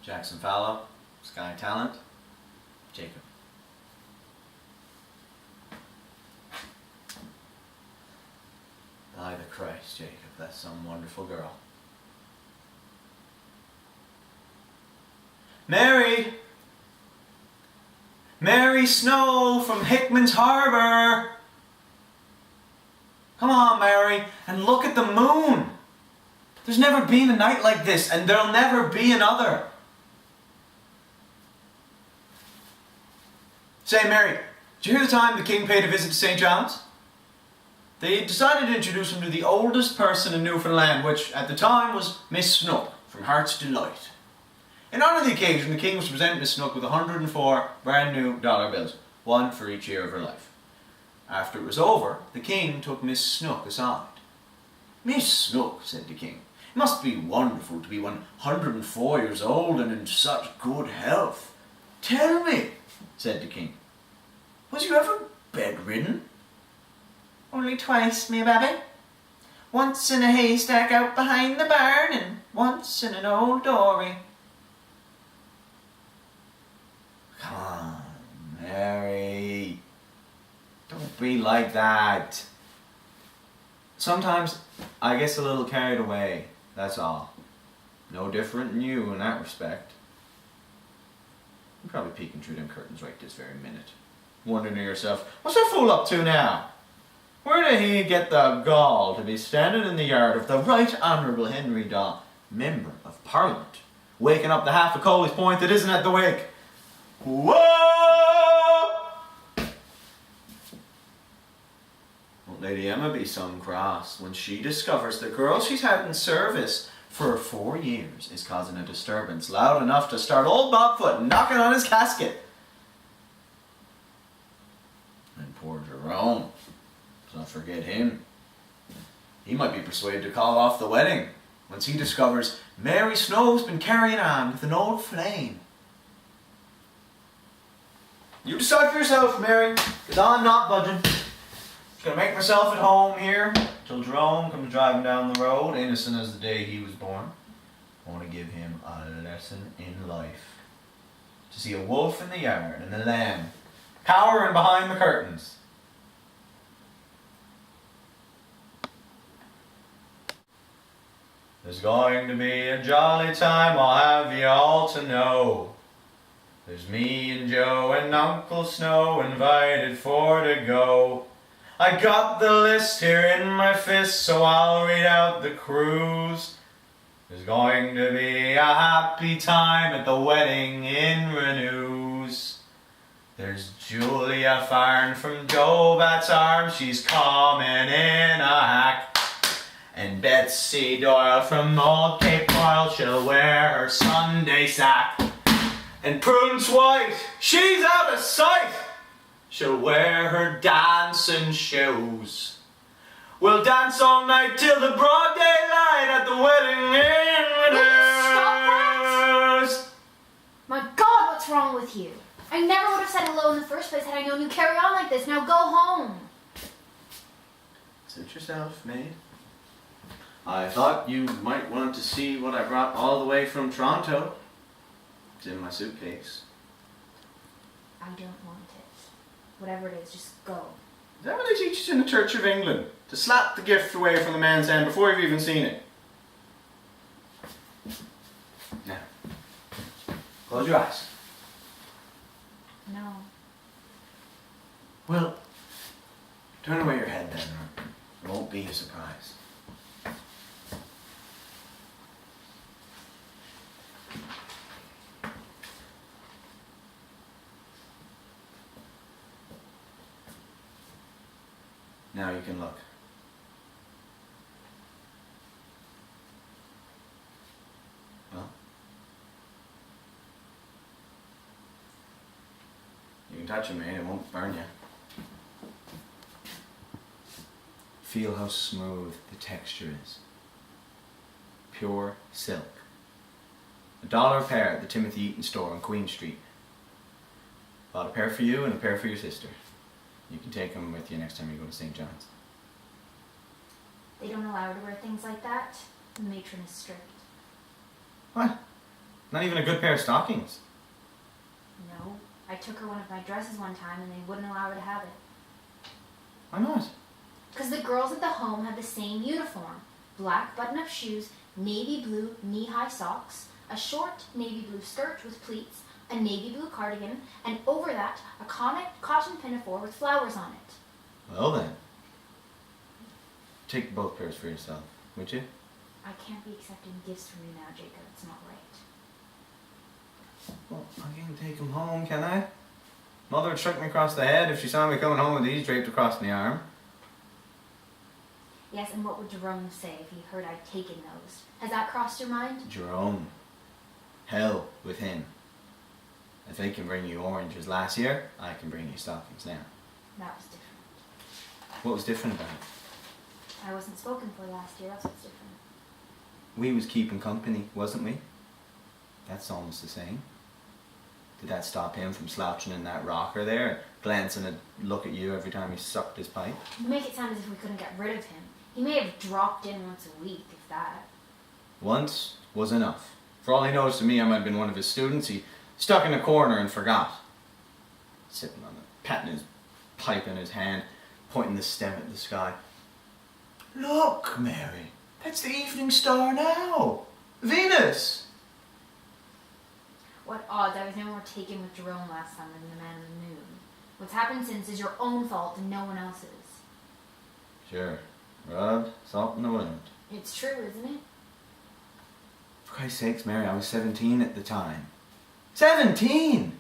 Jackson Fowlow, Sky Talent, Jacob. By the Christ, Jacob, that's some wonderful girl. Mary! Mary Snow from Hickman's Harbour! Come on, Mary, and look at the moon! There's never been a night like this, and there'll never be another. Say, Mary, did you hear the time the king paid a visit to St. John's? They decided to introduce him to the oldest person in Newfoundland, which at the time was Miss Snook from Heart's Delight. In honour of the occasion, the king was to present Miss Snook with 104 brand new dollar bills, one for each year of her life. After it was over, the king took Miss Snook aside. Miss Snook, said the king, it must be wonderful to be 104 years old and in such good health. Tell me, said the king, was you ever bedridden? Only twice, me babby. Once in a haystack out behind the barn, and once in an old dory. Come on, Mary. Don't be like that. Sometimes I get a little carried away, that's all. No different than you in that respect. You're probably peeking through them curtains right this very minute, wondering to yourself, what's that fool up to now? Where did he get the gall to be standing in the yard of the Right Honourable Henry Daw, Member of Parliament, waking up the half of Coley's Point that isn't at the wake? Whoa! Won't Lady Emma be some cross when she discovers the girl she's had in service for 4 years is causing a disturbance loud enough to start old Bobfoot knocking on his casket? And poor Jerome. Let's not forget him. He might be persuaded to call off the wedding once he discovers Mary Snow's been carrying on with an old flame. You decide for yourself, Mary, because I'm not budging. Just gonna make myself at home here till Jerome comes driving down the road, innocent as the day he was born. I want to give him a lesson in life. To see a wolf in the yard and a lamb cowering behind the curtains. There's going to be a jolly time, I'll have you all to know. There's me and Joe and Uncle Snow invited for to go. I got the list here in my fist, so I'll read out the cruise. There's going to be a happy time at the wedding in Renews. There's Julia Farn from Joe Bat's arms, she's coming in a hack. And Betsy Doyle from old Cape Coral, she'll wear her Sunday sack. And Prudence White, she's out of sight, she'll wear her dancing shoes. We'll dance all night till the broad daylight at the wedding in Renews. My God, what's wrong with you? I never would have said hello in the first place had I known you'd carry on like this. Now go home. Suit yourself, maid. I thought you might want to see what I brought all the way from Toronto. It's in my suitcase. I don't want it. Whatever it is, just go. Is that what they teach us in the Church of England? To slap the gift away from the man's hand before you've even seen it? Now, close your eyes. No. Well, turn away your head then, or it won't be a surprise. Now you can look. Well, you can touch it, man. It won't burn you. Feel how smooth the texture is. Pure silk. $1 a pair at the Timothy Eaton store on Queen Street. Bought a pair for you and a pair for your sister. You can take them with you next time you go to St. John's. They don't allow her to wear things like that. The matron is strict. What? Not even a good pair of stockings. No. I took her one of my dresses one time and they wouldn't allow her to have it. Why not? Because the girls at the home had the same uniform. Black button-up shoes, navy blue knee-high socks, a short navy blue skirt with pleats, a navy blue cardigan, and over that, a cotton pinafore with flowers on it. Well then. Take both pairs for yourself, would you? I can't be accepting gifts from you now, Jacob. It's not right. Well, I can't take them home, can I? Mother would strike me across the head if she saw me coming home with these draped across my arm. Yes, and what would Jerome say if he heard I'd taken those? Has that crossed your mind? Jerome. Hell with him. If I can bring you oranges last year, I can bring you stockings now. That was different. What was different about it? I wasn't spoken for last year. That's what's different. We was keeping company, wasn't we? That's almost the same. Did that stop him from slouching in that rocker there, glancing a look at you every time he sucked his pipe? You make it sound as if we couldn't get rid of him. He may have dropped in once a week, if that. Once was enough. For all he knows to me, I might have been one of his students. He stuck in a corner and forgot. Sitting on it, patting his pipe in his hand, pointing the stem at the sky. Look, Mary, that's the evening star now. Venus. What odds? I was no more taken with Jerome last summer than the man in the moon. What's happened since is your own fault and no one else's. Sure. Rubbed salt in the wound. It's true, isn't it? For Christ's sakes, Mary, I was 17 at the time. 17!